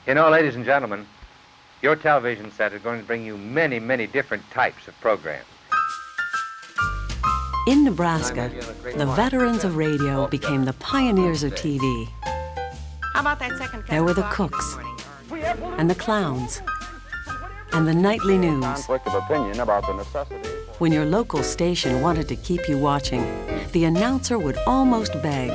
You know, ladies and gentlemen, your television set is going to bring you many, many different types of programs. In Nebraska, the veterans of radio became the pioneers of TV. How about that second cup There were of the coffee cooks, this morning? and the clowns, and the nightly news. Conflict of opinion about the necessity. When your local station wanted to keep you watching, the announcer would almost beg,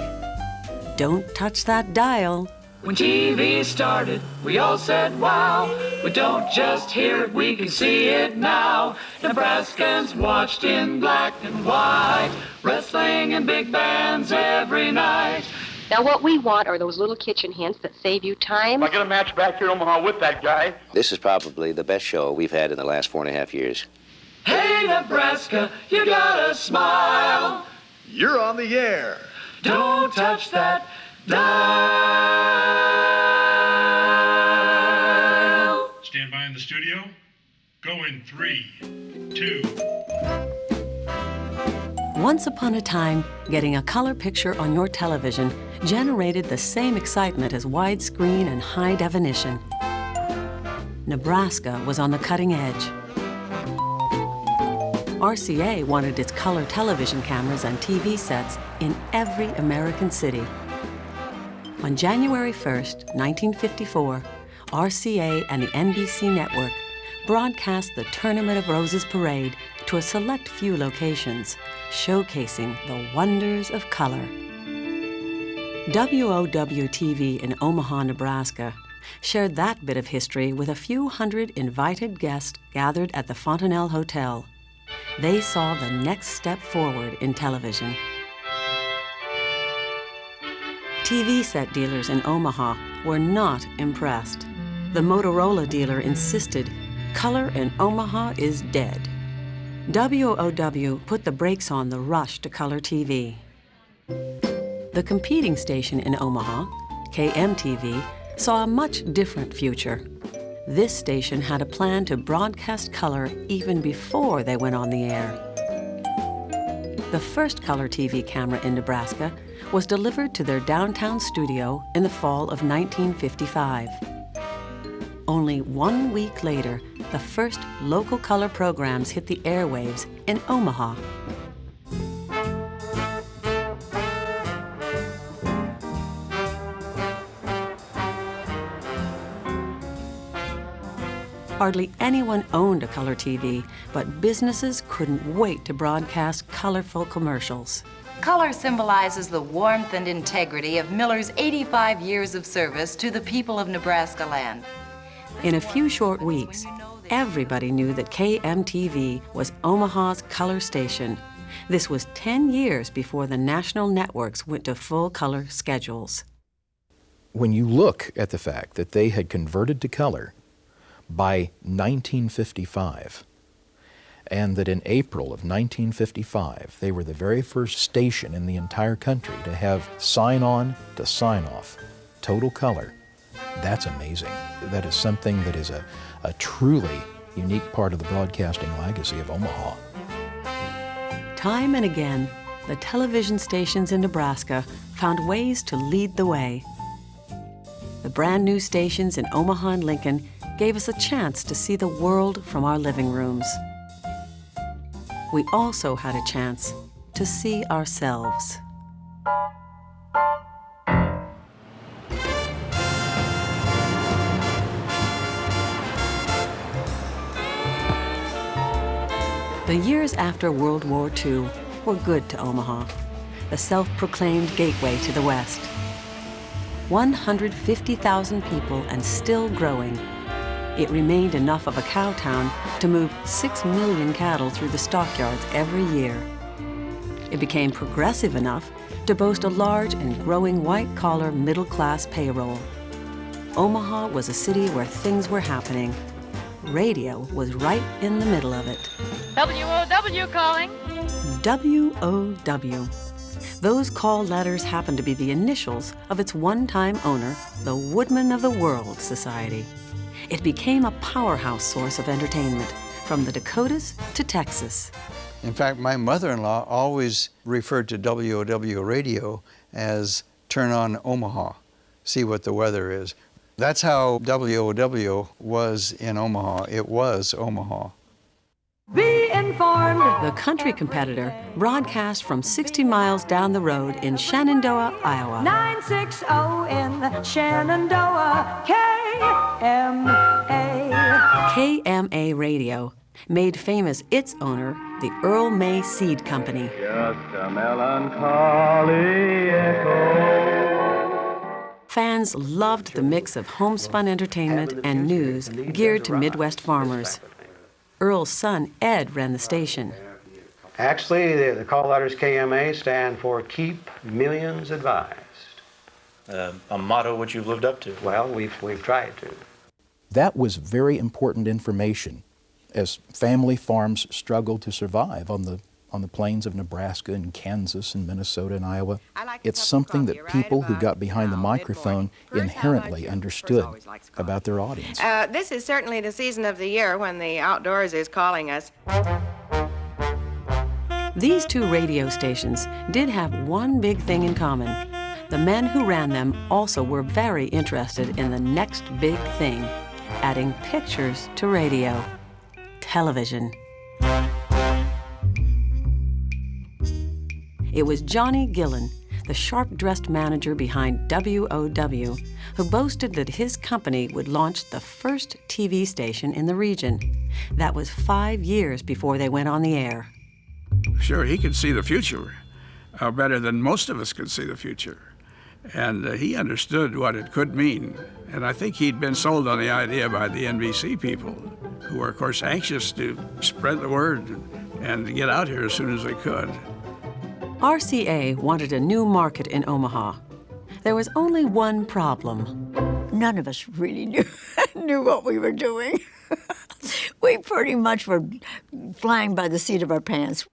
"Don't touch that dial." When TV started, we all said, wow. We don't just hear it, we can see it now. Nebraskans watched in black and white, wrestling and big bands every night. Now what we want are those little kitchen hints that save you time. If I get a match back here in Omaha with that guy. This is probably the best show we've had in the last 4.5 years. Hey, Nebraska, you gotta smile. You're on the air. Don't touch that dial. Stand by in the studio. Go in 3, 2. Once upon a time, getting a color picture on your television generated the same excitement as widescreen and high definition. Nebraska was on the cutting edge. RCA wanted its color television cameras and TV sets in every American city. On January 1st, 1954, RCA and the NBC network broadcast the Tournament of Roses parade to a select few locations, showcasing the wonders of color. WOW-TV in Omaha, Nebraska, shared that bit of history with a few hundred invited guests gathered at the Fontanelle Hotel. They saw the next step forward in television. TV set dealers in Omaha were not impressed. The Motorola dealer insisted, "Color in Omaha is dead." WOW put the brakes on the rush to color TV. The competing station in Omaha, KMTV, saw a much different future. This station had a plan to broadcast color even before they went on the air. The first color TV camera in Nebraska was delivered to their downtown studio in the fall of 1955. Only 1 week later, the first local color programs hit the airwaves in Omaha. Hardly anyone owned a color TV, but businesses couldn't wait to broadcast colorful commercials. Color symbolizes the warmth and integrity of Miller's 85 years of service to the people of Nebraska land. In a few short weeks, everybody knew that KMTV was Omaha's color station. This was 10 years before the national networks went to full color schedules. When you look at the fact that they had converted to color by 1955, and that in April of 1955, they were the very first station in the entire country to have sign-on to sign-off, total color, that's amazing. That is something that is a truly unique part of the broadcasting legacy of Omaha. Time and again, the television stations in Nebraska found ways to lead the way. The brand new stations in Omaha and Lincoln gave us a chance to see the world from our living rooms. We also had a chance to see ourselves. The years after World War II were good to Omaha, the self-proclaimed gateway to the West. 150,000 people and still growing. It remained enough of a cow town to move 6 million cattle through the stockyards every year. It became progressive enough to boast a large and growing white-collar middle-class payroll. Omaha was a city where things were happening. Radio was right in the middle of it. WOW calling. WOW. Those call letters happened to be the initials of its one-time owner, the Woodman of the World Society. It became a powerhouse source of entertainment, from the Dakotas to Texas. In fact, my mother-in-law always referred to WOW radio as turn on Omaha, see what the weather is. That's how WOW was in Omaha. It was Omaha. Be informed. The country competitor broadcast from 60 miles down the road in Shenandoah, Iowa. 960 in Shenandoah, KMA. KMA Radio made famous its owner, the Earl May Seed Company. Just a melancholy echo. Fans loved the mix of homespun entertainment and news geared to Midwest farmers. Earl's son, Ed, ran the station. Actually, the call letters KMA stand for Keep Millions Advised. A motto which you've lived up to. Well, we've tried to. That was very important information as family farms struggled to survive on the plains of Nebraska and Kansas and Minnesota and Iowa. It's something that people who got behind the microphone inherently understood about their audience. This is certainly the season of the year when the outdoors is calling us. These two radio stations did have one big thing in common. The men who ran them also were very interested in the next big thing, adding pictures to radio. Television. It was Johnny Gillen, the sharp-dressed manager behind WOW, who boasted that his company would launch the first TV station in the region. That was 5 years before they went on the air. Sure, he could see the future better than most of us could see the future. And he understood what it could mean. And I think he'd been sold on the idea by the NBC people, who were, of course, anxious to spread the word and to get out here as soon as they could. RCA wanted a new market in Omaha. There was only one problem. None of us really knew what we were doing. We pretty much were flying by the seat of our pants.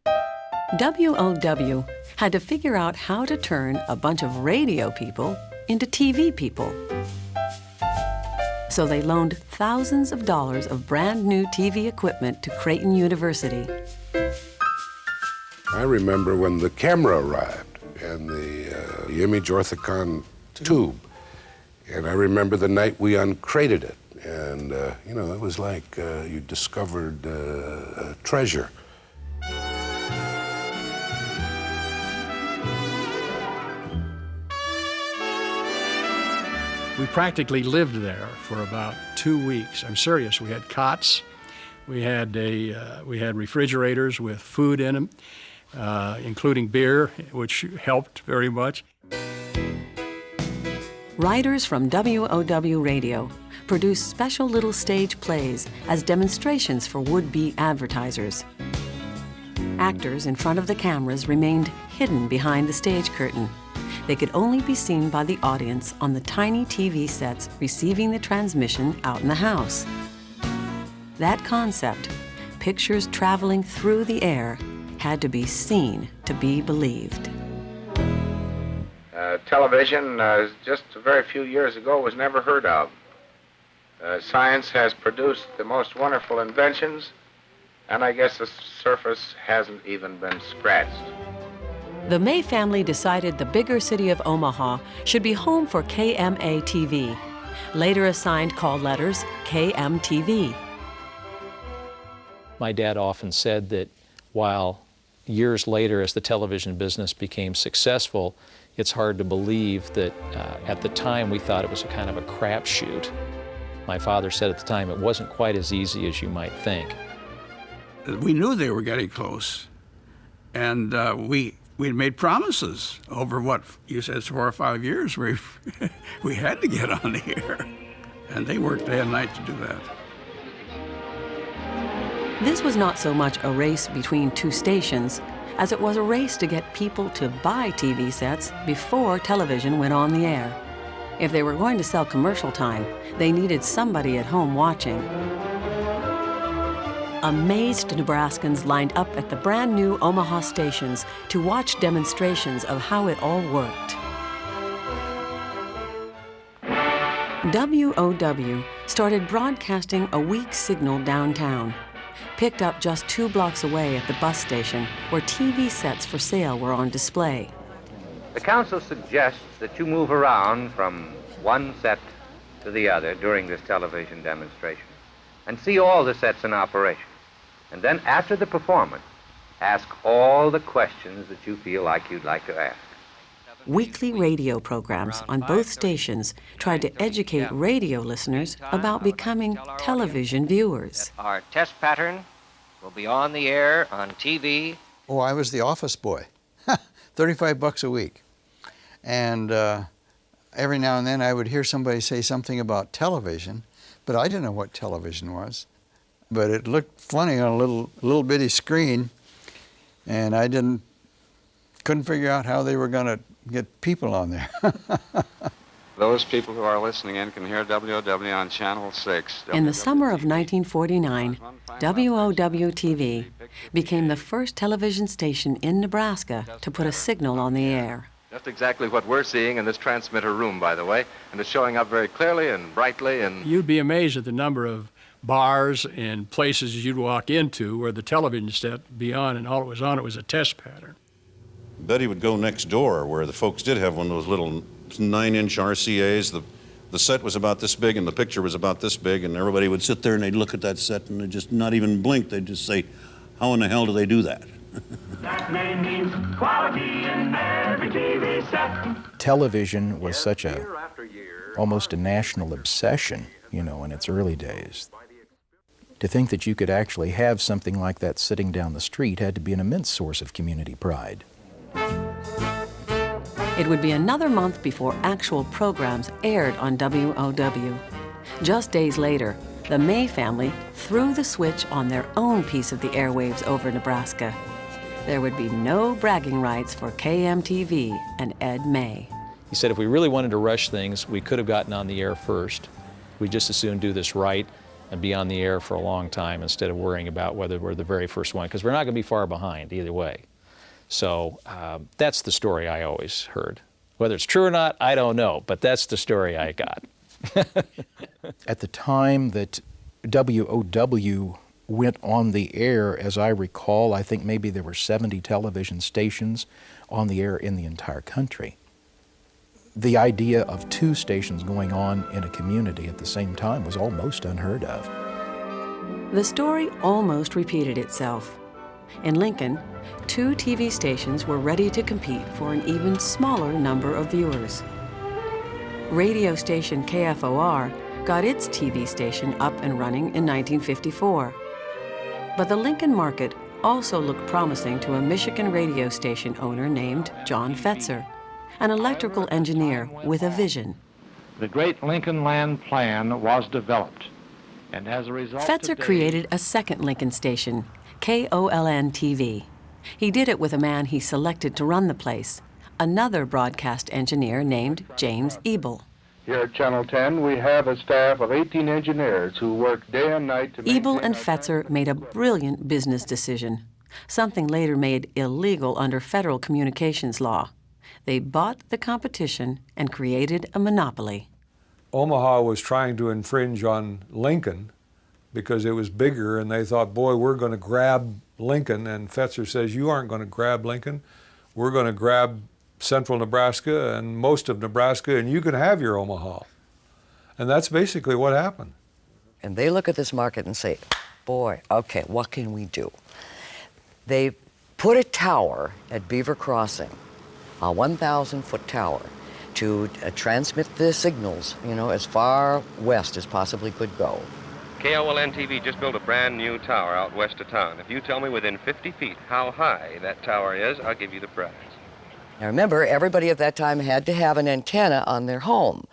WOW had to figure out how to turn a bunch of radio people into TV people. So they loaned thousands of dollars of brand new TV equipment to Creighton University. I remember when the camera arrived and the image orthicon tube. And I remember the night we uncrated it. And, you know, it was like you discovered a treasure. We practically lived there for about 2 weeks. I'm serious. We had cots. We had refrigerators with food in them, including beer, which helped very much. Writers from WOW Radio produced special little stage plays as demonstrations for would-be advertisers. Actors in front of the cameras remained hidden behind the stage curtain. They could only be seen by the audience on the tiny TV sets receiving the transmission out in the house. That concept, pictures traveling through the air, had to be seen to be believed. Television, just a very few years ago, was never heard of. Science has produced the most wonderful inventions, and I guess the surface hasn't even been scratched. The May family decided the bigger city of Omaha should be home for KMA TV, later assigned call letters KMTV. My dad often said that while years later, as the television business became successful, it's hard to believe that at the time we thought it was a kind of a crapshoot. My father said at the time it wasn't quite as easy as you might think. We knew they were getting close, and we made promises over what you said 4 or 5 years. We had to get on the air, and they worked day and night to do that. This was not so much a race between two stations as it was a race to get people to buy TV sets before television went on the air. If they were going to sell commercial time, they needed somebody at home watching. Amazed Nebraskans lined up at the brand new Omaha stations to watch demonstrations of how it all worked. WOW started broadcasting a weak signal downtown, picked up just 2 blocks away at the bus station where TV sets for sale were on display. The council suggests that you move around from one set to the other during this television demonstration and see all the sets in operation. And then after the performance, ask all the questions that you feel like you'd like to ask. Weekly radio programs on both stations tried to educate radio listeners about becoming television viewers. Our test pattern will be on the air on TV. Oh, I was the office boy. $35 a week. And every now and then I would hear somebody say something about television, but I didn't know what television was. But it looked funny on a little bitty screen, and I couldn't figure out how they were going to get people on there. Those people who are listening in can hear WOW on Channel 6. In the summer of 1949, WOW-TV became the first television station in Nebraska to put a signal on the air. Just exactly what we're seeing in this transmitter room, by the way, and it's showing up very clearly and brightly. And you'd be amazed at the number of bars and places you'd walk into where the television set would be on, and all it was on it was a test pattern. Betty would go next door where the folks did have one of those little 9-inch RCAs. The set was about this big and the picture was about this big, and everybody would sit there and they'd look at that set and they'd just not even blink. They'd just say, how in the hell do they do that? That name means quality in every TV set. Television was such almost a national obsession, in its early days. To think that you could actually have something like that sitting down the street had to be an immense source of community pride. It would be another month before actual programs aired on WOW. Just days later, the May family threw the switch on their own piece of the airwaves over Nebraska. There would be no bragging rights for KMTV and Ed May. He said if we really wanted to rush things, we could have gotten on the air first. We'd just as soon do this right and be on the air for a long time instead of worrying about whether we're the very first one, because we're not going to be far behind either way. So that's the story I always heard. Whether it's true or not, I don't know, but that's the story I got. At the time that WOW went on the air, as I recall, I think maybe there were 70 television stations on the air in the entire country. The idea of two stations going on in a community at the same time was almost unheard of. The story almost repeated itself. In Lincoln, 2 TV stations were ready to compete for an even smaller number of viewers. Radio station KFOR got its TV station up and running in 1954. But the Lincoln market also looked promising to a Michigan radio station owner named John Fetzer, an electrical engineer with a vision. The Great Lincoln Land Plan was developed, and as a result, Fetzer created a second Lincoln station, KOLN-TV. He did it with a man he selected to run the place, another broadcast engineer named James Ebel. Here at Channel 10, we have a staff of 18 engineers who work day and night to Ebel and Fetzer made a brilliant business decision, something later made illegal under federal communications law. They bought the competition and created a monopoly. Omaha was trying to infringe on Lincoln because it was bigger, and they thought, boy, we're going to grab Lincoln. And Fetzer says, you aren't going to grab Lincoln. We're going to grab central Nebraska and most of Nebraska, and you can have your Omaha. And that's basically what happened. And they look at this market and say, boy, okay, what can we do? They put a tower at Beaver Crossing, a 1,000-foot tower, to transmit the signals, as far west as possibly could go. KOLN-TV just built a brand new tower out west of town. If you tell me within 50 feet how high that tower is, I'll give you the prize. Now remember, everybody at that time had to have an antenna on their home.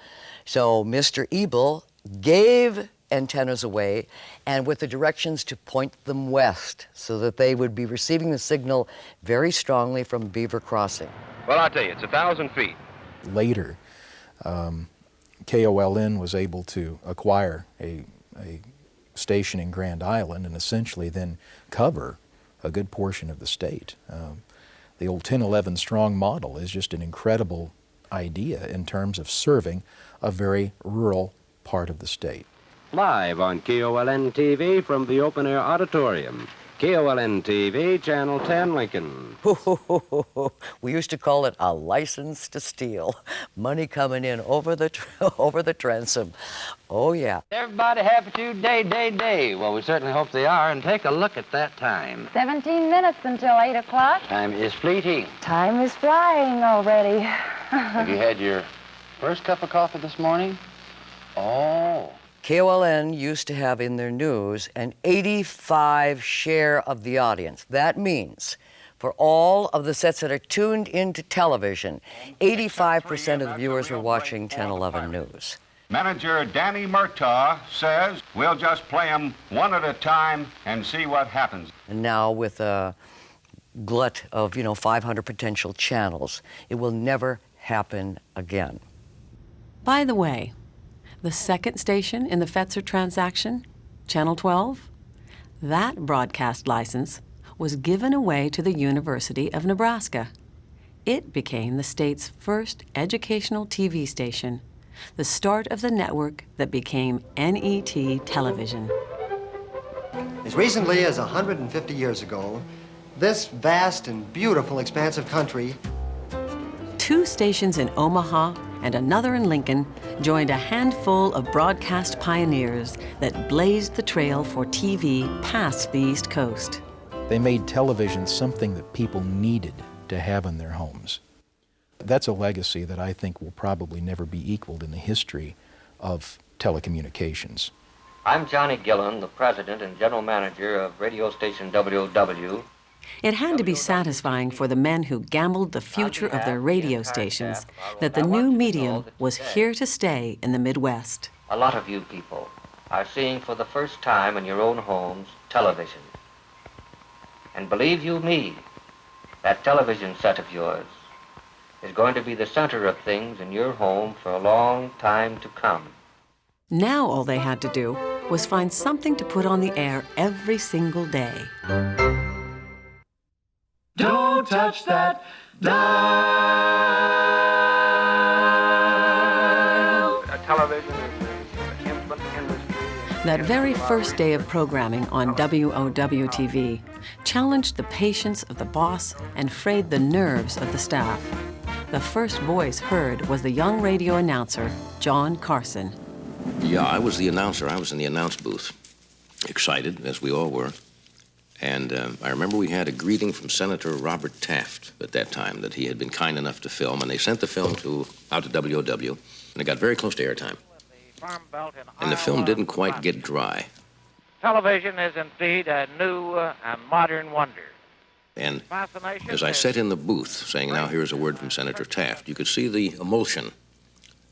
So Mr. Ebel gave antennas away, and with the directions to point them west so that they would be receiving the signal very strongly from Beaver Crossing. Well, I'll tell you, it's 1,000 feet. Later, KOLN was able to acquire a station in Grand Island and essentially then cover a good portion of the state. The old 10-11 strong model is just an incredible idea in terms of serving a very rural part of the state. Live on KOLN-TV from the Open Air Auditorium, KOLN TV, Channel 10, Lincoln. We used to call it a license to steal. Money coming in over the transom. Oh, yeah. Everybody happy today. Well, we certainly hope they are, and take a look at that time. 17 minutes until 8 o'clock. Time is fleeting. Time is flying already. Have you had your first cup of coffee this morning? Oh. KOLN used to have in their news an 85 share of the audience. That means for all of the sets that are tuned into television, 85% of the viewers are watching 1011 News. Manager Danny Murtaugh says we'll just play them one at a time and see what happens. And now with a glut of, 500 potential channels, it will never happen again. By the way, the second station in the Fetzer transaction, Channel 12, that broadcast license was given away to the University of Nebraska. It became the state's first educational TV station, the start of the network that became NET Television. As recently as 150 years ago, this vast and beautiful expanse of country, 2 stations in Omaha and another in Lincoln joined a handful of broadcast pioneers that blazed the trail for TV past the East Coast. They made television something that people needed to have in their homes. That's a legacy that I think will probably never be equaled in the history of telecommunications. I'm Johnny Gillen, the president and general manager of radio station WOW. It had to be satisfying for the men who gambled the future of their radio stations that the new medium was here to stay in the Midwest. A lot of you people are seeing for the first time in your own homes television. And believe you me, that television set of yours is going to be the center of things in your home for a long time to come. Now all they had to do was find something to put on the air every single day. Don't touch that dial. Television is the infant industry. That very first day of programming on WOW-TV challenged the patience of the boss and frayed the nerves of the staff. The first voice heard was the young radio announcer, John Carson. Yeah, I was the announcer. I was in the announce booth. Excited, as we all were. And I remember we had a greeting from Senator Robert Taft at that time that he had been kind enough to film, and they sent the film out to WOW, and it got very close to airtime. And the film didn't quite get dry. Television is indeed a new and modern wonder. And as I sat in the booth saying, now here's a word from Senator Taft, you could see the emulsion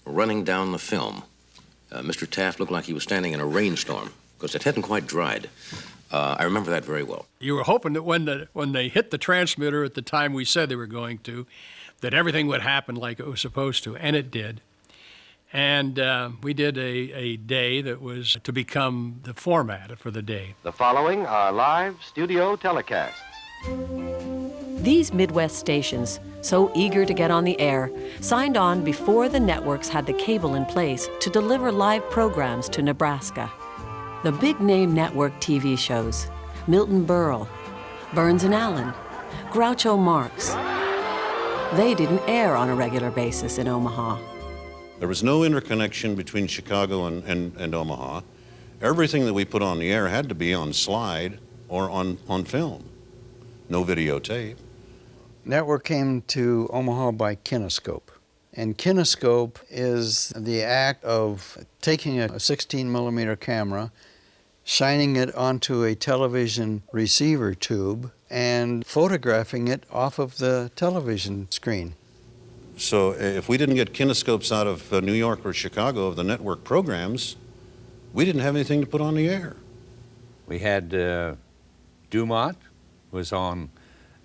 running down the film. Mr. Taft looked like he was standing in a rainstorm because it hadn't quite dried. I remember that very well. You were hoping that when they hit the transmitter at the time we said they were going to, that everything would happen like it was supposed to, and it did. And we did a day that was to become the format for the day. The following are live studio telecasts. These Midwest stations, so eager to get on the air, signed on before the networks had the cable in place to deliver live programs to Nebraska. The big-name network TV shows, Milton Berle, Burns and Allen, Groucho Marx, they didn't air on a regular basis in Omaha. There was no interconnection between Chicago and Omaha. Everything that we put on the air had to be on slide or on film. No videotape. Network came to Omaha by kinescope. And kinescope is the act of taking a 16-millimeter camera, shining it onto a television receiver tube, and photographing it off of the television screen. So if we didn't get kinescopes out of New York or Chicago of the network programs, we didn't have anything to put on the air. We had Dumont was on,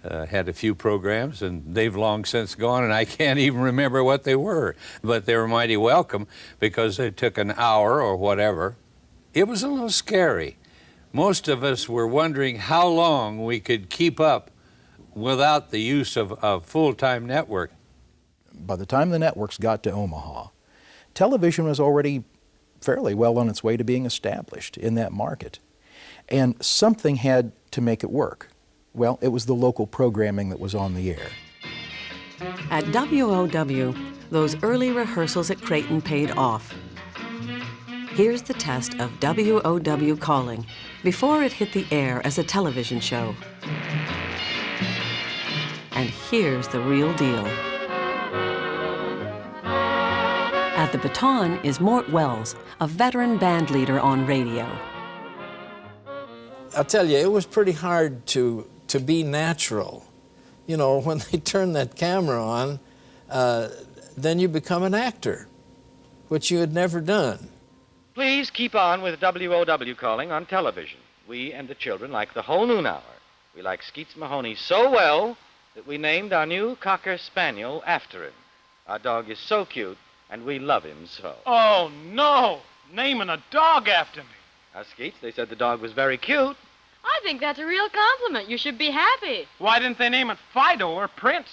had a few programs, and they've long since gone, and I can't even remember what they were. But they were mighty welcome because they took an hour or whatever. It was a little scary. Most of us were wondering how long we could keep up without the use of a full-time network. By the time the networks got to Omaha, television was already fairly well on its way to being established in that market. And something had to make it work. Well, it was the local programming that was on the air. At WOW, those early rehearsals at Creighton paid off. Here's the test of WOW calling before it hit the air as a television show. And here's the real deal. At the baton is Mort Wells, a veteran band leader on radio. I'll tell you, it was pretty hard to be natural. You know, when they turn that camera on, then you become an actor, which you had never done. Please keep on with WOW calling on television. We and the children like the whole noon hour. We like Skeets Mahoney so well that we named our new Cocker Spaniel after him. Our dog is so cute, and we love him so. Oh, no! Naming a dog after me. Now, Skeets, they said the dog was very cute. I think that's a real compliment. You should be happy. Why didn't they name it Fido or Prince?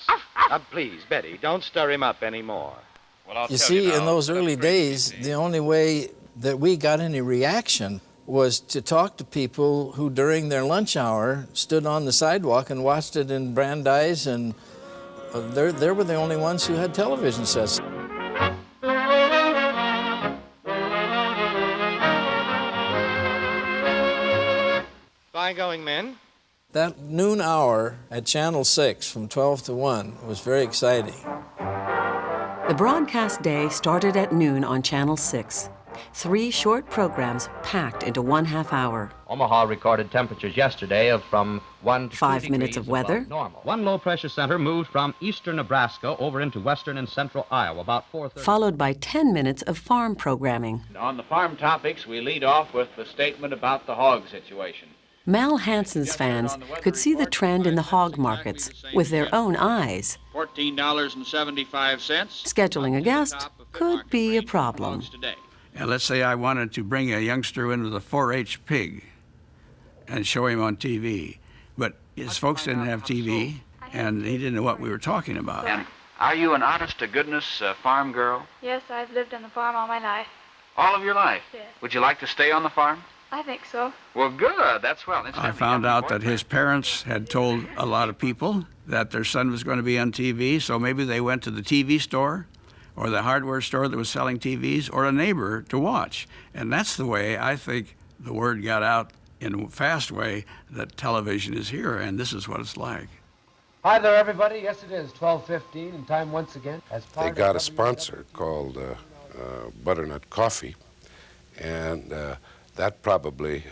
Now, please, Betty, don't stir him up anymore. Well, I'll You see, in those early days, the only way that we got any reaction was to talk to people who, during their lunch hour, stood on the sidewalk and watched it in Brandeis, and they were the only ones who had television sets. Fine going, men. That noon hour at Channel 6 from 12 to 1 was very exciting. The broadcast day started at noon on Channel 6. 3 short programs packed into 1/2 hour. Omaha recorded temperatures yesterday of from 1 to 2 5 minutes degrees of weather. above normal. One low-pressure center moved from eastern Nebraska over into western and central Iowa about 4:30. Followed by 10 minutes of farm programming. On the farm topics, we lead off with the statement about the hog situation. Mal Hansen's fans could see the trend in the hog markets with their own eyes. $14.75. Scheduling a guest could be a problem. And let's say I wanted to bring a youngster into the 4-H pig and show him on TV. But his folks didn't have TV, and he didn't know what we were talking about. And are you an honest-to-goodness farm girl? Yes, I've lived on the farm all my life. All of your life? Yes. Would you like to stay on the farm? I think so. Well, good. That's well. I found out that his parents had told a lot of people that their son was going to be on TV, so maybe they went to the TV store or the hardware store that was selling TVs, or a neighbor to watch. And that's the way I think the word got out in a fast way that television is here, and this is what it's like. Hi there, everybody. Yes, it is 12:15, and time once again. They got a sponsor called Butternut Coffee, and that probably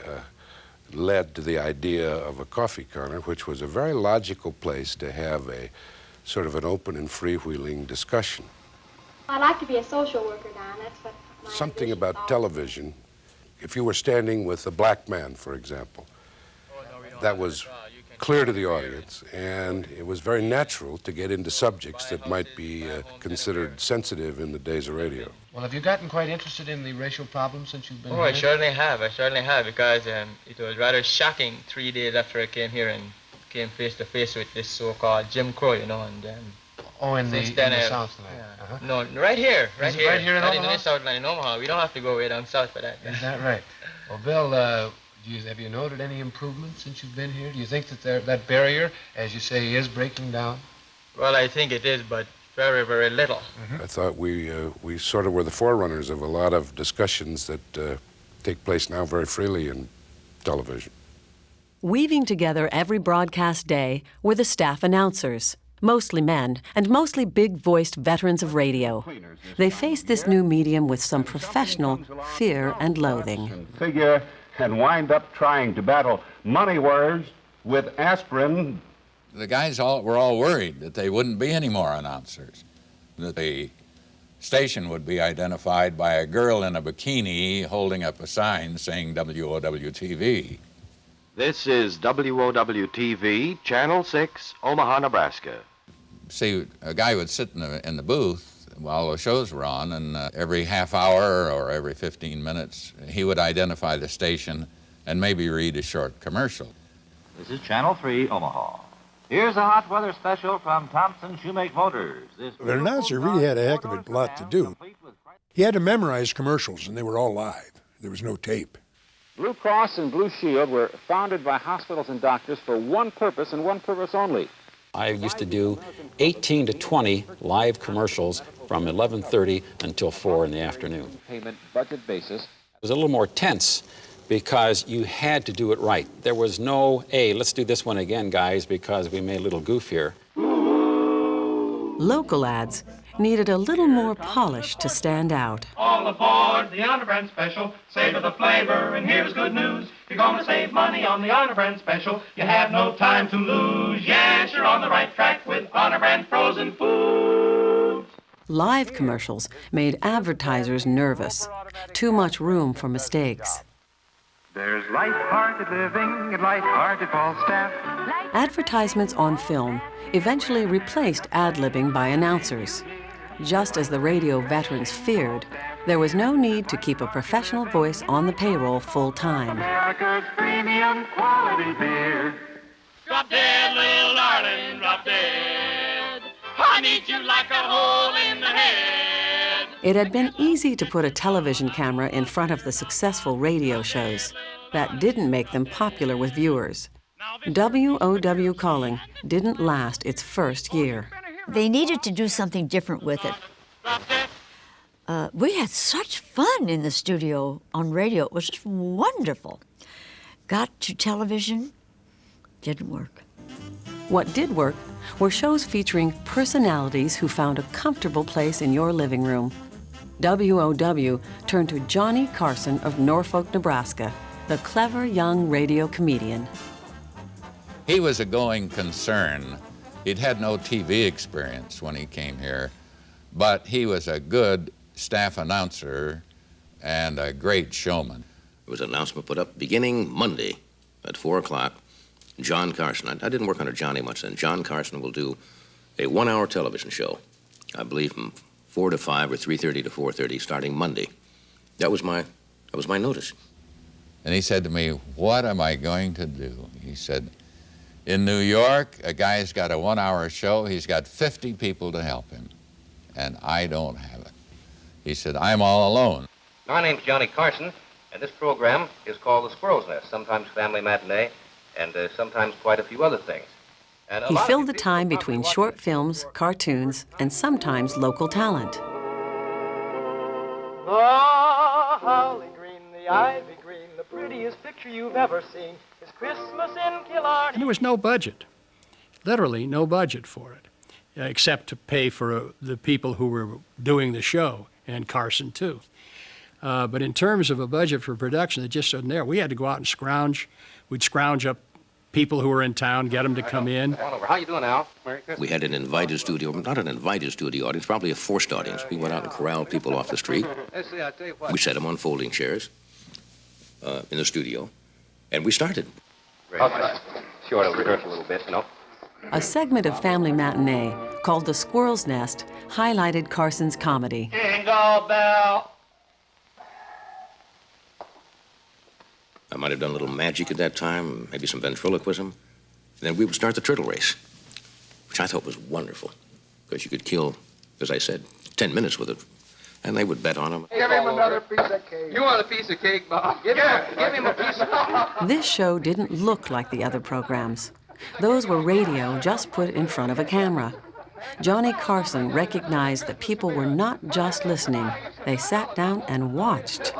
led to the idea of a coffee corner, which was a very logical place to have a sort of an open and freewheeling discussion. I'd like to be a social worker, Don. That's what Something about television. If you were standing with a black man, for example, that was clear to the audience, and it was very natural to get into subjects that might be considered sensitive in the days of radio. Well, have you gotten quite interested in the racial problem since you've been here? I certainly have, because it was rather shocking 3 days after I came here and came face to face with this so-called Jim Crow, and in the South Line? Yeah. No, right here. Right here in Omaha? In the South Line in Omaha. We don't have to go way down south for that. Is that right? Well, Bill, have you noted any improvement since you've been here? Do you think that that barrier, as you say, is breaking down? Well, I think it is, but very, very little. I thought we sort of were the forerunners of a lot of discussions that take place now very freely in television. Weaving together every broadcast day were the staff announcers, mostly men and mostly big-voiced veterans of radio. They faced this new medium with some professional fear and loathing. Figure and wind up trying to battle money words with aspirin. The guys were all worried that they wouldn't be any more announcers, that the station would be identified by a girl in a bikini holding up a sign saying WOW-TV. This is WOW-TV, Channel 6, Omaha, Nebraska. See, a guy would sit in the booth while the shows were on, and every half hour or every 15 minutes, he would identify the station and maybe read a short commercial. This is Channel 3, Omaha. Here's a hot weather special from Thompson Shoemake Motors. The announcer really had a heck of a lot to do. He had to memorize commercials, and they were all live. There was no tape. Blue Cross and Blue Shield were founded by hospitals and doctors for one purpose and one purpose only. I used to do 18 to 20 live commercials from 11:30 until 4 in the afternoon. Payment budget basis. It was a little more tense because you had to do it right. There was no, hey, let's do this one again, guys, because we made a little goof here. Local ads needed a little more polish to stand out. All aboard the Honor Brand Special. Savor the flavor, and here's good news. You're gonna save money on the Honor Brand Special. You have no time to lose. Yes, you're on the right track with Honor Brand frozen foods. Live commercials made advertisers nervous. Too much room for mistakes. There's light-hearted living and light-hearted Falstaff. Advertisements on film eventually replaced ad-libbing by announcers. Just as the radio veterans feared, there was no need to keep a professional voice on the payroll full-time. America's premium quality beer. Drop dead, little darling, drop dead. I need you like a hole in the head. It had been easy to put a television camera in front of the successful radio shows. That didn't make them popular with viewers. WOW Calling didn't last its first year. They needed to do something different with it. We had such fun in the studio on radio. It was just wonderful. Got to television, didn't work. What did work were shows featuring personalities who found a comfortable place in your living room. WOW turned to Johnny Carson of Norfolk, Nebraska, the clever young radio comedian. He was a going concern. He'd had no TV experience when he came here, but he was a good staff announcer and a great showman. There was an announcement put up beginning Monday at 4 o'clock. John Carson, I didn't work under Johnny much then. John Carson will do a 1-hour television show, I believe from 4 to 5 or 3:30 to 4:30 starting Monday. That was my notice. And he said to me, "What am I going to do?" He said, "In New York, a guy's got a 1-hour show. He's got 50 people to help him, and I don't have it." He said, "I'm all alone." My name's Johnny Carson, and this program is called The Squirrel's Nest, sometimes Family Matinee, and sometimes quite a few other things. And He filled the time between short films, cartoons, and sometimes local talent. The holly green, the ivy green, the prettiest picture you've ever seen is Christmas in Killarney. And there was no budget, literally no budget for it, except to pay for the people who were doing the show, and Carson too. But in terms of a budget for production, it just wasn't there. We had to go out and scrounge. We'd scrounge up people who were in town, get them to come in. How you doing, Al? Merry Christmas. We had an invited studio, not an invited studio audience, probably a forced audience. We went out and corralled people off the street. Let's see, I'll tell you what. We set them on folding chairs in the studio, and we started. Short of rehearsal a little bit, A segment of Family Matinee called The Squirrel's Nest highlighted Carson's comedy. Jingle bell. I might have done a little magic at that time, maybe some ventriloquism. And then we would start the turtle race, which I thought was wonderful, because you could kill, as I said, 10 minutes with it. And they would bet on them. Give him another piece of cake. You want a piece of cake, Bob? Give him a piece of cake. This show didn't look like the other programs. Those were radio just put in front of a camera. Johnny Carson recognized that people were not just listening. They sat down and watched.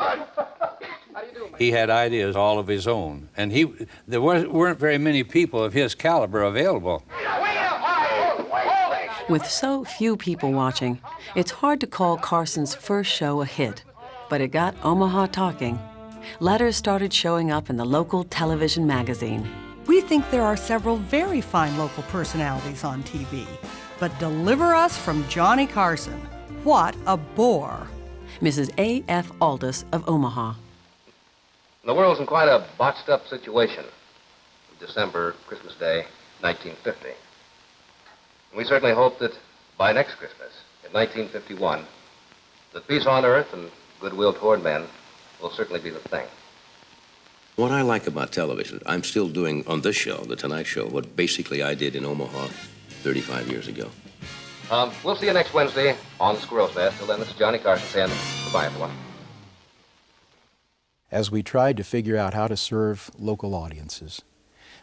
He had ideas all of his own, and there weren't very many people of his caliber available. With so few people watching, it's hard to call Carson's first show a hit, but it got Omaha talking. Letters started showing up in the local television magazine. We think there are several very fine local personalities on TV, but deliver us from Johnny Carson. What a bore. Mrs. A.F. Aldous of Omaha. The world's in quite a botched-up situation. December, Christmas Day, 1950. We certainly hope that by next Christmas, in 1951, that peace on earth and goodwill toward men will certainly be the thing. What I like about television, I'm still doing on this show, The Tonight Show, what basically I did in Omaha 35 years ago. We'll see you next Wednesday on The Squirrel's Nest. Till then, this is Johnny Carson saying goodbye, everyone. as we tried to figure out how to serve local audiences.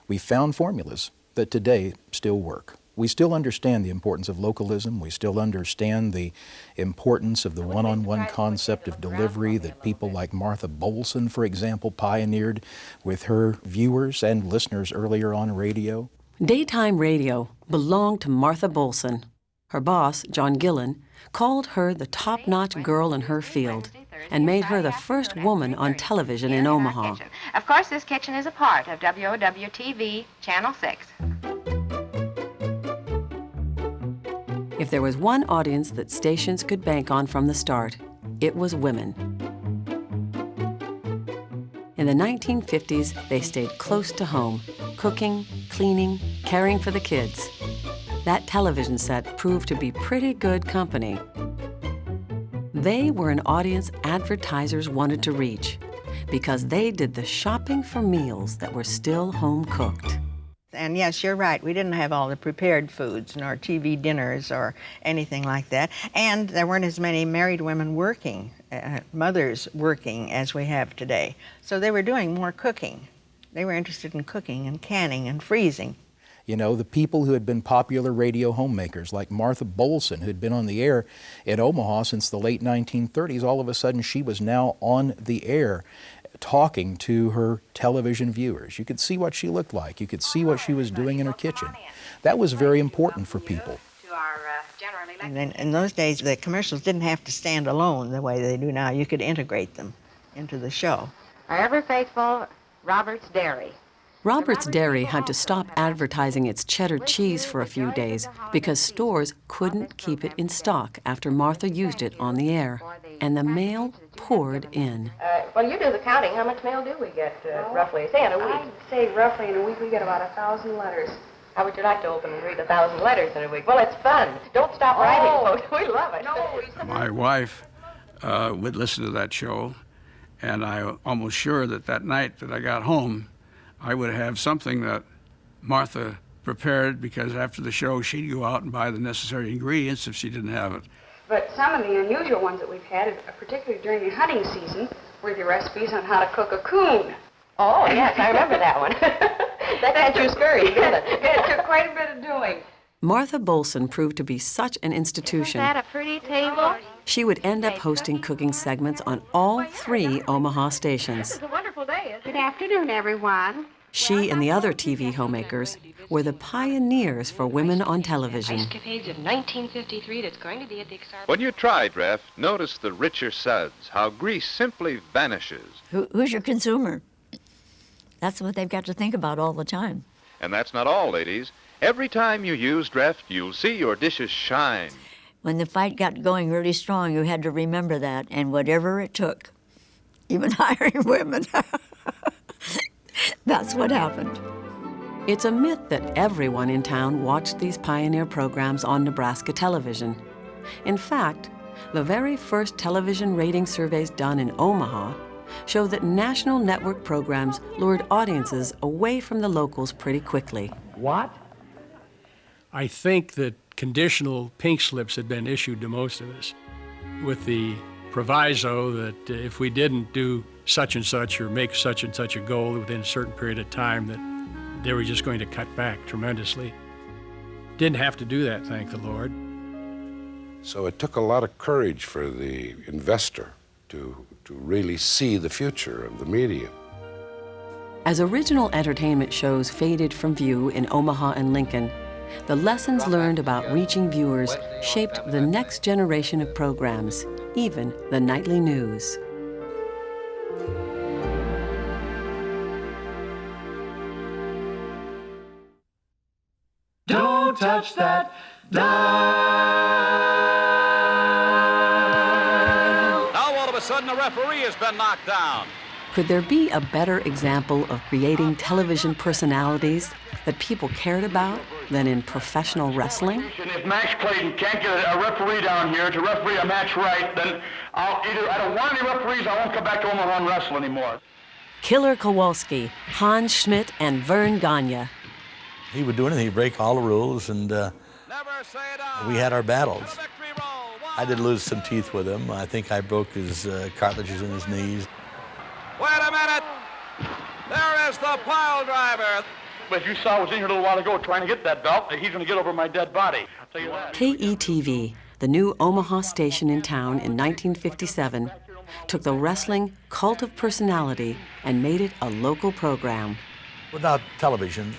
We found formulas that today still work. We still understand the importance of localism. We still understand the importance of the one-on-one concept of delivery that people like Martha Bolson, for example, pioneered with her viewers and listeners earlier on radio. Daytime radio belonged to Martha Bolson. Her boss, John Gillen, called her the top-notch girl in her field and made her the first woman on television in Omaha. Of course, this kitchen is a part of WOW-TV Channel 6. If there was one audience that stations could bank on from the start, it was women. In the 1950s, they stayed close to home, cooking, cleaning, caring for the kids. That television set proved to be pretty good company. They were an audience advertisers wanted to reach because they did the shopping for meals that were still home-cooked. And yes, you're right. We didn't have all the prepared foods nor TV dinners or anything like that. And there weren't as many married women working, mothers working as we have today. So they were doing more cooking. They were interested in cooking and canning and freezing. You know, the people who had been popular radio homemakers, like Martha Bolson, who had been on the air at Omaha since the late 1930s, all of a sudden she was now on the air talking to her television viewers. You could see what she looked like. You could see what she was doing in her kitchen. That was very important for people. And then in those days, the commercials didn't have to stand alone the way they do now. You could integrate them into the show. Our ever-faithful Robert's Dairy. Robert's Dairy had to stop advertising its cheddar cheese for a few days because stores couldn't keep it in stock after Martha used it on the air, and the mail poured in. Well, you do the counting. How much mail do we get, roughly? Say in a week. I'd say roughly in a week we get about 1,000 letters. How would you like to open and read 1,000 letters in a week? Well, it's fun. Don't stop writing, folks. We love it. My wife would listen to that show, and I'm almost sure that that night that I got home, I would have something that Martha prepared, because after the show she'd go out and buy the necessary ingredients if she didn't have it. But some of the unusual ones that we've had, particularly during the hunting season, were the recipes on how to cook a coon. Oh, yes, I remember that one. That had you scurried, didn't it? It took quite a bit of doing. Martha Bolson proved to be such an institution. Isn't that a pretty table? She would end up hosting cooking segments on all 3 Omaha stations. It's a wonderful day. Good afternoon, everyone. She and the other TV homemakers were the pioneers for women on television. Escapades of 1953 that's going to be at the When you try Dref, notice the richer suds, how grease simply vanishes. Who's your consumer? That's what they've got to think about all the time. And that's not all, ladies. Every time you use Dref, you'll see your dishes shine. When the fight got going really strong, you had to remember that, and whatever it took, even hiring women. That's what happened. It's a myth that everyone in town watched these pioneer programs on Nebraska television. In fact, the very first television rating surveys done in Omaha show that national network programs lured audiences away from the locals pretty quickly. What? I think that conditional pink slips had been issued to most of us with the proviso that if we didn't do such and such or make such and such a goal within a certain period of time, that they were just going to cut back tremendously. Didn't have to do that, thank the Lord. So it took a lot of courage for the investor to really see the future of the medium. As original entertainment shows faded from view in Omaha and Lincoln, the lessons learned about reaching viewers shaped the next generation of programs, even the nightly news. Don't touch that dial. Now all of a sudden the referee has been knocked down. Could there be a better example of creating television personalities that people cared about than in professional wrestling? If Max Clayton can't get a referee down here to referee a match right, then I don't want any referees. I won't come back to Omaha and wrestle anymore. Killer Kowalski, Hans Schmidt, and Vern Gagne. He would do anything. He'd break all the rules, and we had our battles. I did lose some teeth with him. I think I broke his cartilages in his knees. Wait a minute! There is the pile driver. But you saw I was in here a little while ago trying to get that belt. He's going to get over my dead body. I'll tell you that. KETV, the new Omaha station in town in 1957, took the wrestling cult of personality and made it a local program. Without television,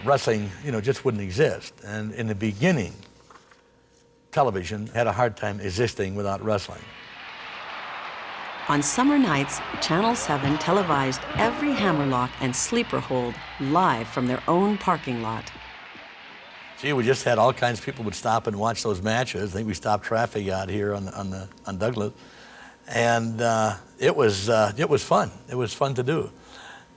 wrestling, just wouldn't exist. And in the beginning, television had a hard time existing without wrestling. On summer nights, Channel 7 televised every hammerlock and sleeper hold live from their own parking lot. Gee, we just had all kinds of people would stop and watch those matches. I think we stopped traffic out here on Douglas, and it was fun. It was fun to do,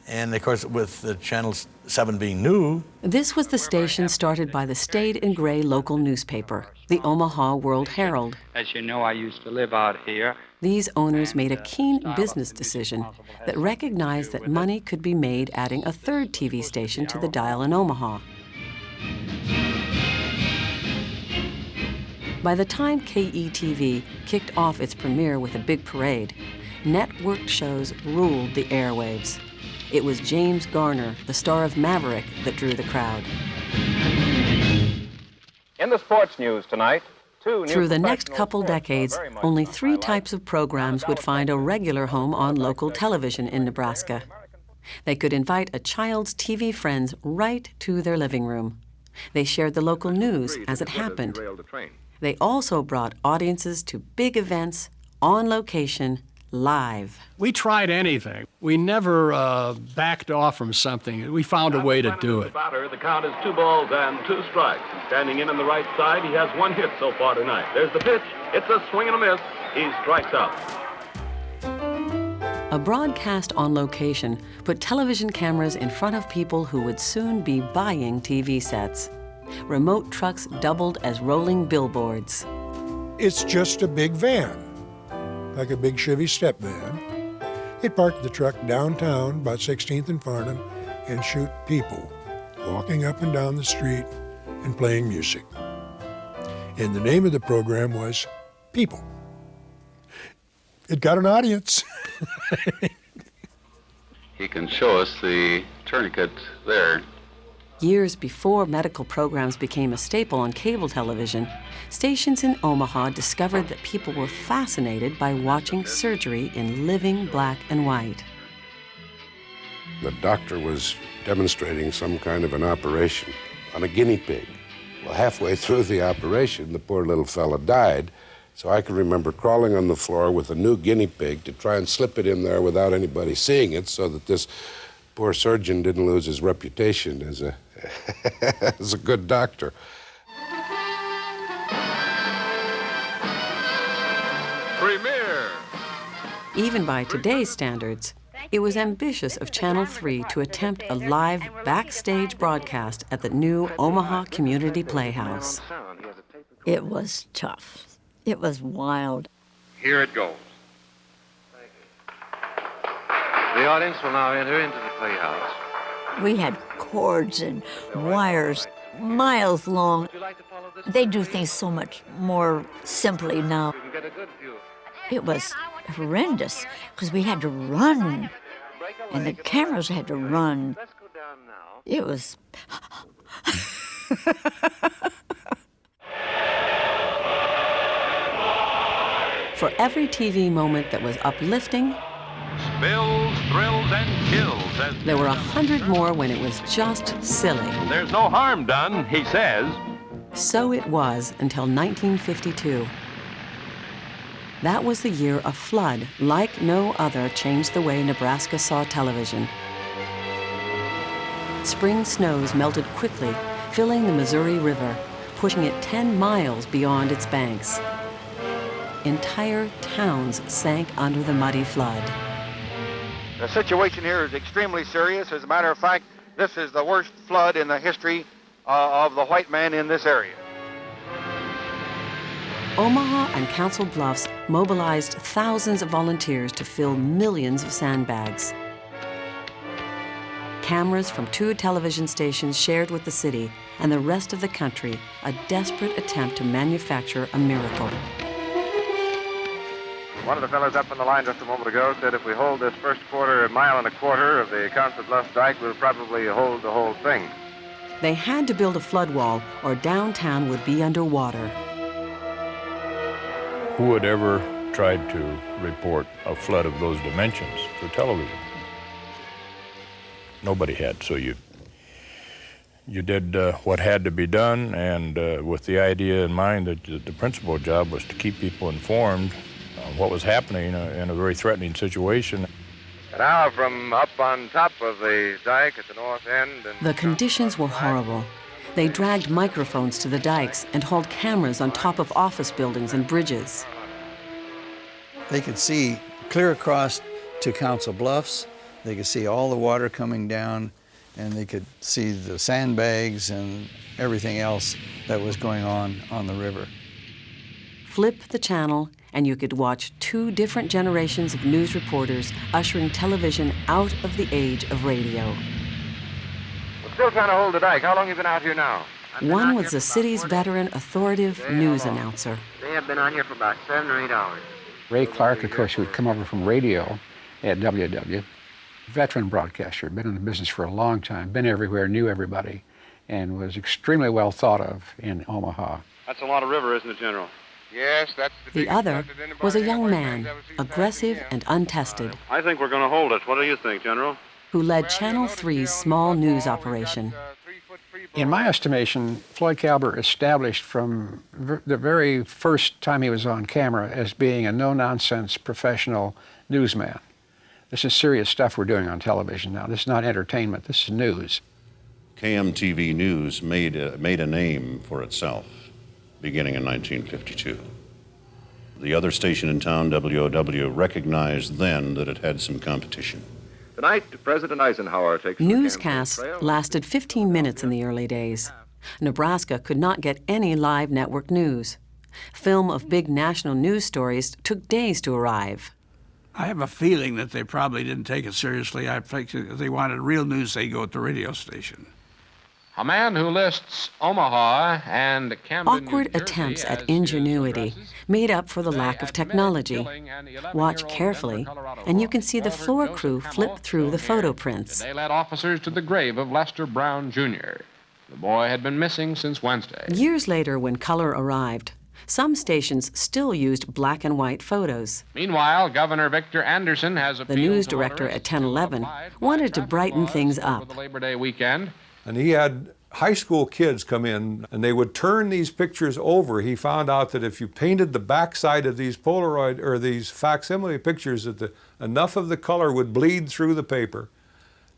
and of course with the Channel 7 being new. This was the station started by the Staid and Gray local newspaper, the Omaha World Herald. As you know, I used to live out here. These owners made a keen business decision that recognized that money could be made adding a third TV station to the dial in Omaha. By the time KETV kicked off its premiere with a big parade, networked shows ruled the airwaves. It was James Garner, the star of Maverick, that drew the crowd. In the sports news tonight, through the next couple decades, only 3 types of programs would find a regular home on local television in Nebraska. They could invite a child's TV friends right to their living room. They shared the local news as it happened. They also brought audiences to big events, on location, live. We tried anything. We never backed off from something. We found a way to do it. Batter, the count is 2 balls and 2 strikes. He's standing in on the right side. He has 1 hit so far tonight. There's the pitch. It's a swing and a miss. He strikes out. A broadcast on location put television cameras in front of people who would soon be buying TV sets. Remote trucks doubled as rolling billboards. It's just a big van, like a big Chevy step van. They'd park the truck downtown, about 16th and Farnham, and shoot people walking up and down the street and playing music. And the name of the program was People. It got an audience. He can show us the tourniquet there. Years before medical programs became a staple on cable television, stations in Omaha discovered that people were fascinated by watching surgery in living black and white. The doctor was demonstrating some kind of an operation on a guinea pig. Well, halfway through the operation, the poor little fella died, so I can remember crawling on the floor with a new guinea pig to try and slip it in there without anybody seeing it so that this poor surgeon didn't lose his reputation as a as a good doctor. Premiere. Even by today's standards, it was ambitious of Channel 3 to attempt a live backstage broadcast at the new Omaha Community Playhouse. It was tough. It was wild. Here it goes. The audience will now enter into the playhouse. We had cords and wires miles long. They do things so much more simply now. It was horrendous because we had to run, and the cameras had to run. It was... For every TV moment that was uplifting, Spills, thrills, and kills. there were 100 more when it was just silly. There's no harm done, he says. So it was until 1952. That was the year a flood like no other changed the way Nebraska saw television. Spring snows melted quickly, filling the Missouri River, pushing it 10 miles beyond its banks. Entire towns sank under the muddy flood. The situation here is extremely serious. As a matter of fact, this is the worst flood in the history of the white man in this area. Omaha and Council Bluffs mobilized thousands of volunteers to fill millions of sandbags. Cameras from 2 television stations shared with the city and the rest of the country a desperate attempt to manufacture a miracle. One of the fellows up on the line just a moment ago said if we hold this first quarter, 1.25 miles of the Council Bluffs dike, we'll probably hold the whole thing. They had to build a flood wall or downtown would be underwater. Who would ever try to report a flood of those dimensions for television? Nobody had, so you did what had to be done, and with the idea in mind that the principal job was to keep people informed of what was happening in a very threatening situation. And now from up on top of the dike at the north end. The conditions were horrible. They dragged microphones to the dikes and hauled cameras on top of office buildings and bridges. They could see clear across to Council Bluffs. They could see all the water coming down, and they could see the sandbags and everything else that was going on the river. Flip the channel, and you could watch 2 different generations of news reporters ushering television out of the age of radio. We're still trying to hold the dike. How long have you been out here now? One was the city's veteran authoritative news announcer. They have been on here for about 7 or 8 hours. Ray Clark, of course, who had come over from radio at WW, veteran broadcaster, been in the business for a long time, been everywhere, knew everybody, and was extremely well thought of in Omaha. That's a lot of river, isn't it, General? Yes, that's The other was a young man, aggressive and untested, I think we're going to hold it. What do you think, General? who led Channel 3's small news operation. In my estimation, Floyd Calbert established from the very first time he was on camera as being a no-nonsense professional newsman. This is serious stuff we're doing on television now. This is not entertainment, this is news. KMTV News made a name for itself beginning in 1952. The other station in town, WOW, recognized then that it had some competition. Tonight, President Eisenhower takes... Newscasts lasted 15 minutes in the early days. Nebraska could not get any live network news. Film of big national news stories took days to arrive. I have a feeling that they probably didn't take it seriously. I think if they wanted real news, they'd go to the radio station. A man who lists Omaha and Camden, Awkward attempts at ingenuity made up for the lack of technology. Watch carefully, and you can see the floor crew flip through the photo prints. They led officers to the grave of Lester Brown, Jr. The boy had been missing since Wednesday. Years later, when color arrived, some stations still used black and white photos. Meanwhile, Governor Victor Anderson has The news director at 1011 wanted to brighten things up. the Labor Day weekend. And he had high school kids come in, and they would turn these pictures over. He found out that if you painted the backside of these Polaroid or these facsimile pictures, that enough of the color would bleed through the paper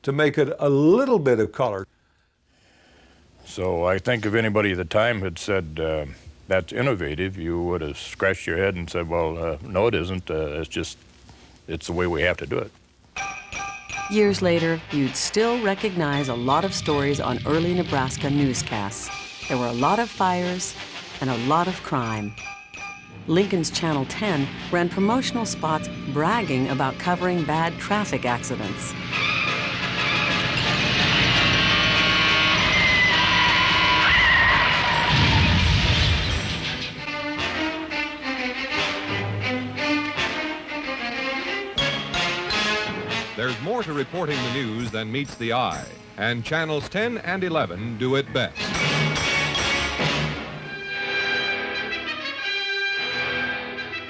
to make it a little bit of color. So I think if anybody at the time had said that's innovative, you would have scratched your head and said, well, no, it isn't. It's the way we have to do it. Years later, you'd still recognize a lot of stories on early Nebraska newscasts. There were a lot of fires and a lot of crime. Lincoln's Channel 10 ran promotional spots bragging about covering bad traffic accidents. There's more to reporting the news than meets the eye, and channels 10 and 11 do it best.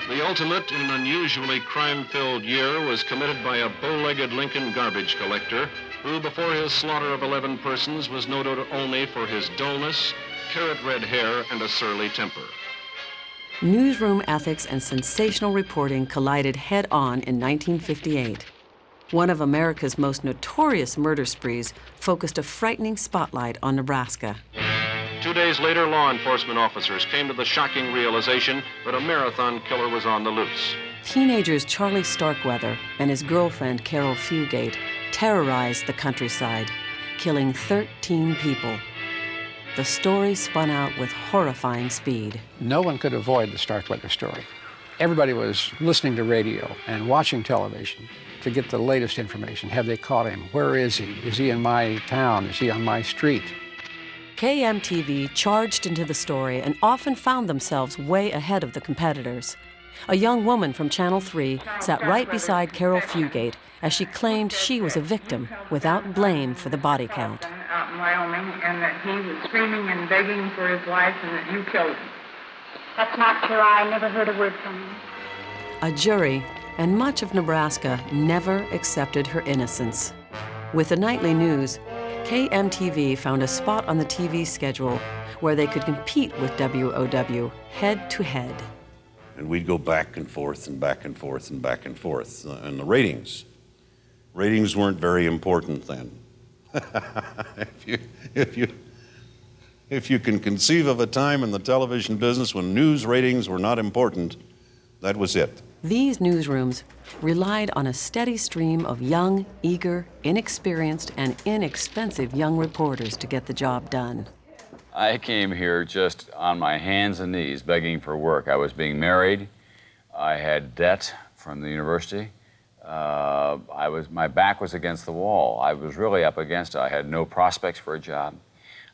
The ultimate in an unusually crime-filled year was committed by a bow-legged Lincoln garbage collector who, before his slaughter of 11 persons, was noted only for his dullness, carrot-red hair, and a surly temper. Newsroom ethics and sensational reporting collided head-on in 1958. One of America's most notorious murder sprees focused a frightening spotlight on Nebraska. 2 days later, law enforcement officers came to the shocking realization that a marathon killer was on the loose. Teenagers Charlie Starkweather and his girlfriend Carol Fugate terrorized the countryside, killing 13 people. The story spun out with horrifying speed. No one could avoid the Starkweather story. Everybody was listening to radio and watching television to get the latest information. Have they caught him? Where is he? Is he in my town? Is he on my street? KMTV charged into the story and often found themselves way ahead of the competitors. A young woman from Channel 3 sat right beside Carol Fugate as she claimed she was a victim without blame for the body count. Out in Wyoming, and that he was screaming and begging for his life and that you killed him. That's not true. I never heard a word from him. A jury and much of Nebraska never accepted her innocence. With the nightly news, KMTV found a spot on the TV schedule where they could compete with WOW head to head. And we'd go back and forth and back and forth and back and forth. And the ratings weren't very important then. If you can conceive of a time in the television business when news ratings were not important, that was it. These newsrooms relied on a steady stream of young, eager, inexperienced, and inexpensive young reporters to get the job done. I came here just on my hands and knees begging for work. I was being married. I had debt from the university. My back was against the wall. I was really up against it. I had no prospects for a job.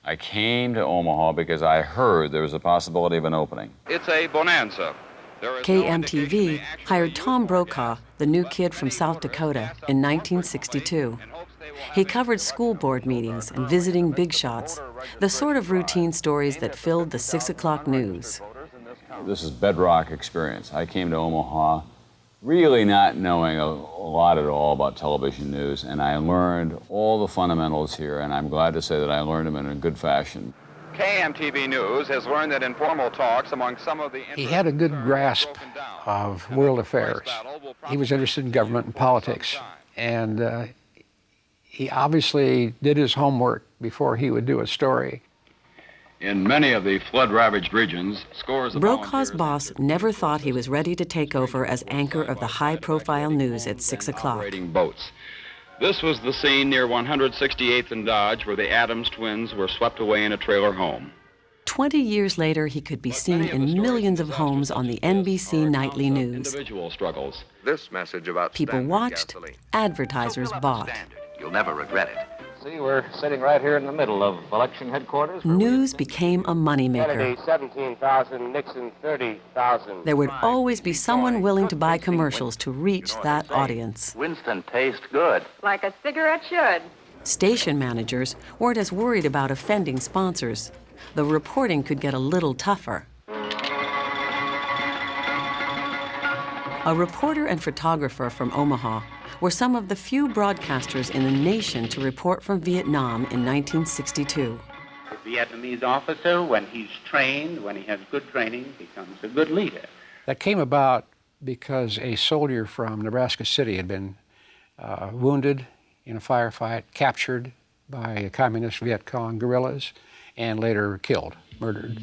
I came to Omaha because I heard there was a possibility of an opening. It's a bonanza. KMTV hired Tom Brokaw, the new kid from South Dakota, in 1962. He covered school board meetings and visiting big shots, the sort of routine stories that filled the 6 o'clock news. This is bedrock experience. I came to Omaha really not knowing a lot at all about television news, and I learned all the fundamentals here, and I'm glad to say that I learned them in a good fashion. KMTV News has learned that informal talks among some of the... He had a good grasp of world affairs. He was interested in government and politics, and he obviously did his homework before he would do a story. In many of the flood-ravaged regions, scores of Brokaw's boss never thought he was ready to take over as anchor of the high-profile news at 6 o'clock. Boats. This was the scene near 168th and Dodge where the Adams twins were swept away in a trailer home. 20 years later, he could be seen in millions of homes on the NBC nightly news. Individual struggles. This message about people watched, advertisers bought. You'll never regret it. See, we're sitting right here in the middle of election headquarters. News became a moneymaker. Kennedy, 17,000, Nixon, 30,000. There would always be someone willing to buy commercials to reach that audience. Winston tastes good. Like a cigarette should. Station managers weren't as worried about offending sponsors. The reporting could get a little tougher. A reporter and photographer from Omaha were some of the few broadcasters in the nation to report from Vietnam in 1962. The Vietnamese officer, when he's trained, when he has good training, becomes a good leader. That came about because a soldier from Nebraska City had been wounded in a firefight, captured by communist Viet Cong guerrillas, and later killed, murdered.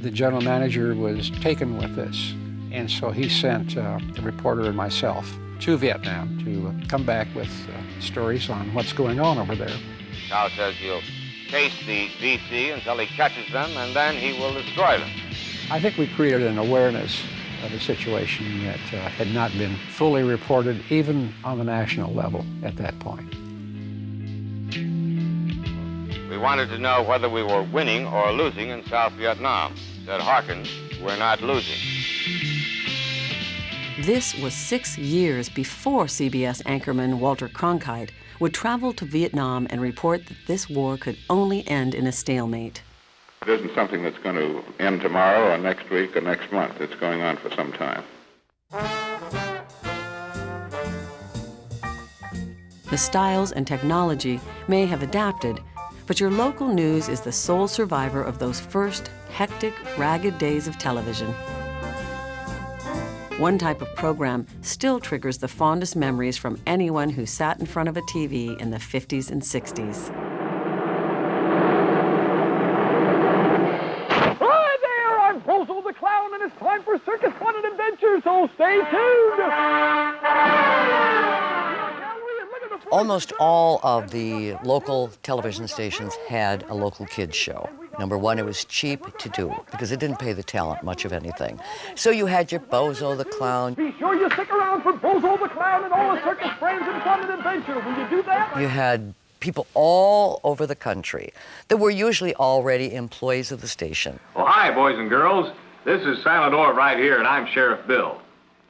The general manager was taken with this, and so he sent the reporter and myself to Vietnam to come back with stories on what's going on over there. Chow says he'll chase the VC until he catches them, and then he will destroy them. I think we created an awareness of a situation that had not been fully reported, even on the national level at that point. We wanted to know whether we were winning or losing in South Vietnam. Said Harkins, we're not losing. This was 6 years before CBS anchorman Walter Cronkite would travel to Vietnam and report that this war could only end in a stalemate. It isn't something that's going to end tomorrow or next week or next month. It's going on for some time. The styles and technology may have adapted, but your local news is the sole survivor of those first hectic, ragged days of television. One type of program still triggers the fondest memories from anyone who sat in front of a TV in the 50s and 60s. Hi there, I'm Bozo the Clown, and it's time for Circus Fun and Adventure, so stay tuned! Almost all of the local television stations had a local kids show. Number one, it was cheap to do because it didn't pay the talent much of anything. So you had your Bozo the Clown. Be sure you stick around for Bozo the Clown and all the circus friends in Fun and Adventure. Will you do that? You had people all over the country that were usually already employees of the station. Well, hi, boys and girls. This is Silent Orb right here, and I'm Sheriff Bill.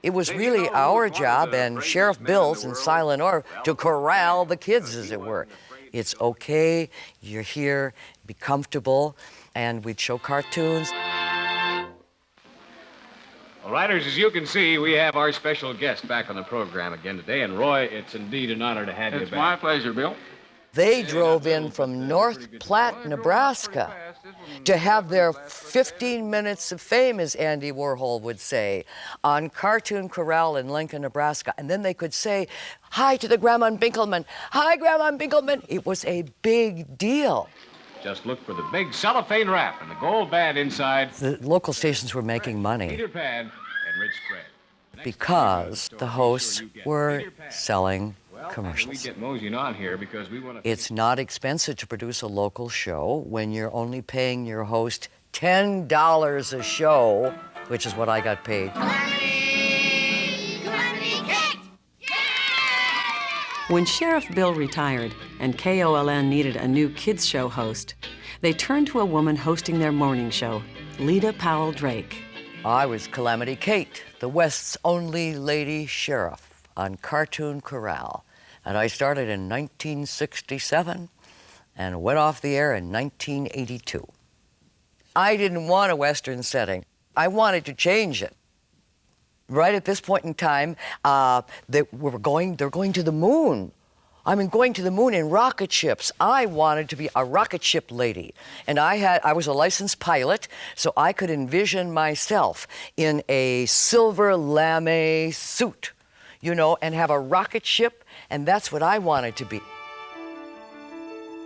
It was really our job and Sheriff Bill's in Silent Order to corral the kids, as it were. It's okay, you're here, be comfortable, and we'd show cartoons. Well, riders, as you can see, we have our special guest back on the program again today. And Roy, it's indeed an honor to have you back. It's my pleasure, Bill. They drove in from North Platte, Nebraska, to have their 15 minutes of fame, as Andy Warhol would say, on Cartoon Corral in Lincoln, Nebraska. And then they could say hi to the Grandma Binkelman. Hi, Grandma Binkelman. It was a big deal. Just look for the big cellophane wrap and the gold band inside. The local stations were making money Peter Pan and Rich Spread. because the hosts were selling commercials. We get moseying on here because we want to... It's not expensive to produce a local show when you're only paying your host $10 a show, which is what I got paid. When Sheriff Bill retired and KOLN needed a new kids show host, they turned to a woman hosting their morning show, Lita Powell Drake. I was Calamity Kate, the West's only lady sheriff on Cartoon Corral. And I started in 1967 and went off the air in 1982. I didn't want a Western setting. I wanted to change it. Right at this point in time, they're going to the moon. I mean, going to the moon in rocket ships. I wanted to be a rocket ship lady. And I was a licensed pilot, so I could envision myself in a silver lame suit, you know, and have a rocket ship, and that's what I wanted to be.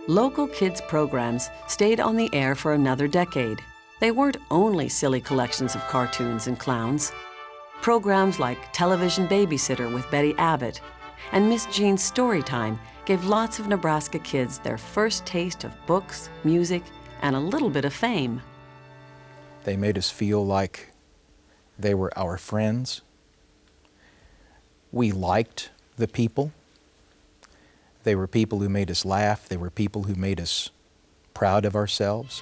Local kids' programs stayed on the air for another decade. They weren't only silly collections of cartoons and clowns. Programs like Television Babysitter with Betty Abbott and Miss Jean's Storytime gave lots of Nebraska kids their first taste of books, music, and a little bit of fame. They made us feel like they were our friends. We liked the people. They were people who made us laugh. They were people who made us proud of ourselves.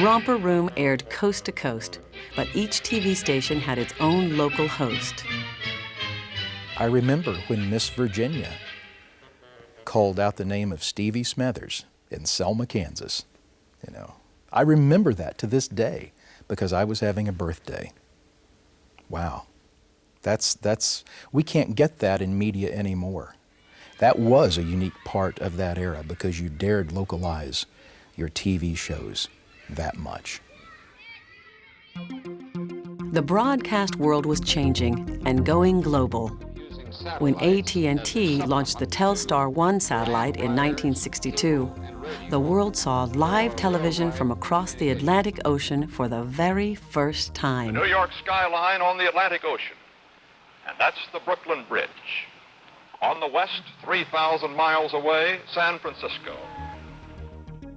Romper Room aired coast to coast, but each TV station had its own local host. I remember when Miss Virginia called out the name of Stevie Smathers in Selma, Kansas. You know, I remember that to this day because I was having a birthday. Wow. We can't get that in media anymore. That was a unique part of that era because you dared localize your TV shows that much. The broadcast world was changing and going global. When AT&T launched the Telstar 1 satellite in 1962, the world saw live television from across the Atlantic Ocean for the very first time. The New York skyline on the Atlantic Ocean, and that's the Brooklyn Bridge. On the west, 3,000 miles away, San Francisco.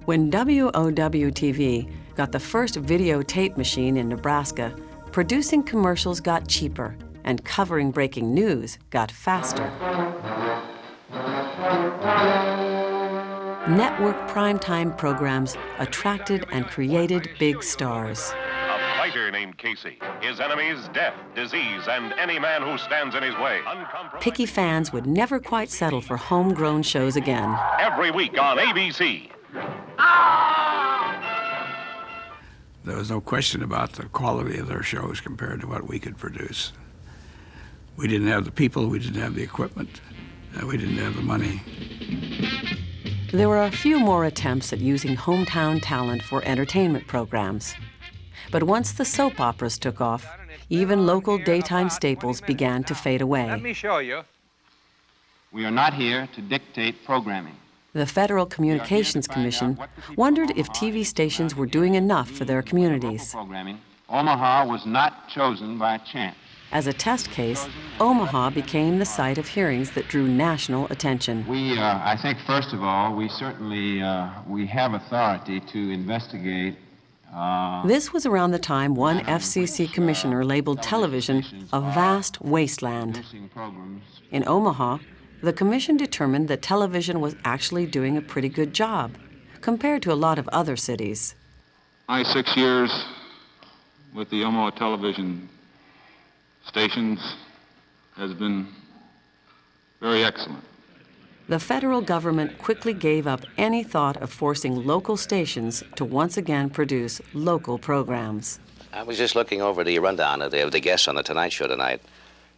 When WOW-TV got the first videotape machine in Nebraska, producing commercials got cheaper and covering breaking news got faster. Network primetime programs attracted and created big stars. A fighter named Casey. His enemies, death, disease, and any man who stands in his way. Picky fans would never quite settle for homegrown shows again. Every week on ABC. There was no question about the quality of their shows compared to what we could produce. We didn't have the people, we didn't have the equipment, we didn't have the money. There were a few more attempts at using hometown talent for entertainment programs. But once the soap operas took off, even local daytime staples began to fade away. Let me show you. We are not here to dictate programming. The Federal Communications Commission wondered if TV stations were doing enough for their communities. Omaha was not chosen by chance. As a test case, Omaha became the site of hearings that drew national attention. I think, first of all, we certainly we have authority to investigate. This was around the time one FCC commissioner labeled television a vast wasteland. In Omaha, the commission determined that television was actually doing a pretty good job, compared to a lot of other cities. My 6 years with the Omaha television stations has been very excellent. The federal government quickly gave up any thought of forcing local stations to once again produce local programs. I was just looking over the rundown of the guests on The Tonight Show tonight.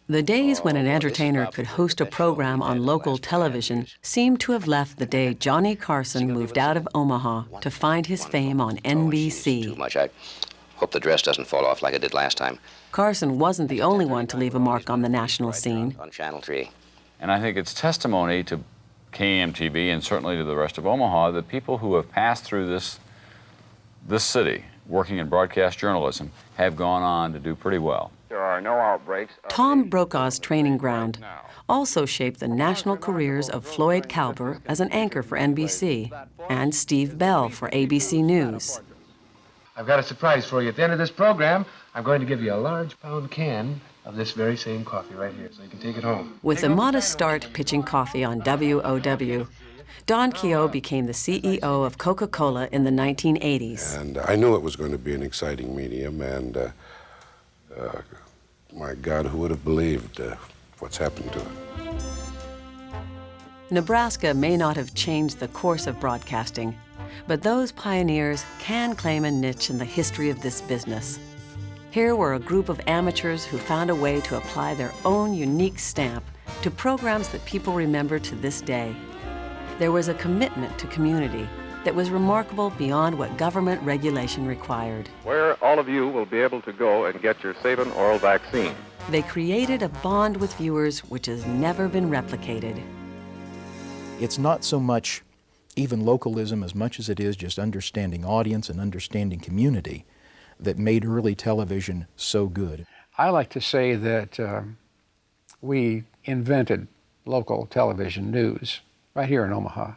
The days when an entertainer could host a program on local television seemed to have left the day Johnny Carson moved out of Omaha to find his fame on NBC. Too much. I hope the dress doesn't fall off like it did last time. Carson wasn't the only one to leave a mark on the national scene. On Channel 3. And I think it's testimony to KMTV and certainly to the rest of Omaha that people who have passed through this city working in broadcast journalism have gone on to do pretty well. There are no outbreaks. Tom Brokaw's training ground also shaped the national careers of Floyd Kalber as an anchor for NBC and Steve Bell for ABC News. I've got a surprise for you. At the end of this program, I'm going to give you a large pound can of this very same coffee right here, so you can take it home. With a modest start pitching coffee on WOW, Don Keogh became the CEO of Coca-Cola in the 1980s. And I knew it was going to be an exciting medium, and my God, who would have believed what's happened to it? Nebraska may not have changed the course of broadcasting, but those pioneers can claim a niche in the history of this business. Here were a group of amateurs who found a way to apply their own unique stamp to programs that people remember to this day. There was a commitment to community that was remarkable beyond what government regulation required. Where all of you will be able to go and get your Sabin oral vaccine. They created a bond with viewers which has never been replicated. It's not so much even localism as much as it is just understanding audience and understanding community that made early television so good. I like to say that we invented local television news right here in Omaha.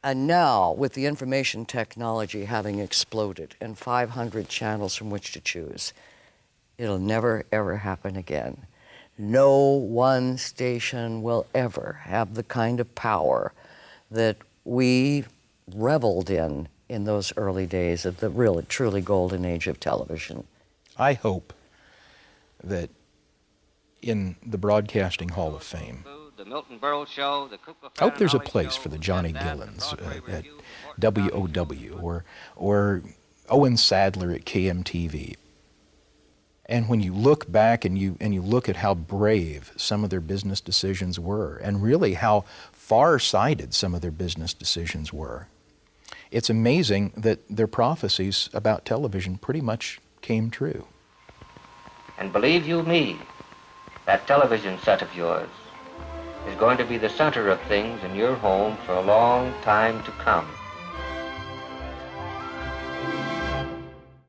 And now, with the information technology having exploded and 500 channels from which to choose, it'll never, ever happen again. No one station will ever have the kind of power that we reveled in those early days of the really, truly golden age of television. I hope that in the Broadcasting Hall of Fame, The Milton Berle Show, the Cooper I hope there's a place for the Johnny Gillens at WOW or Owen Sadler at KMTV. And when you look back and you look at how brave some of their business decisions were, and really how far-sighted some of their business decisions were, it's amazing that their prophecies about television pretty much came true. And believe you me, that television set of yours is going to be the center of things in your home for a long time to come.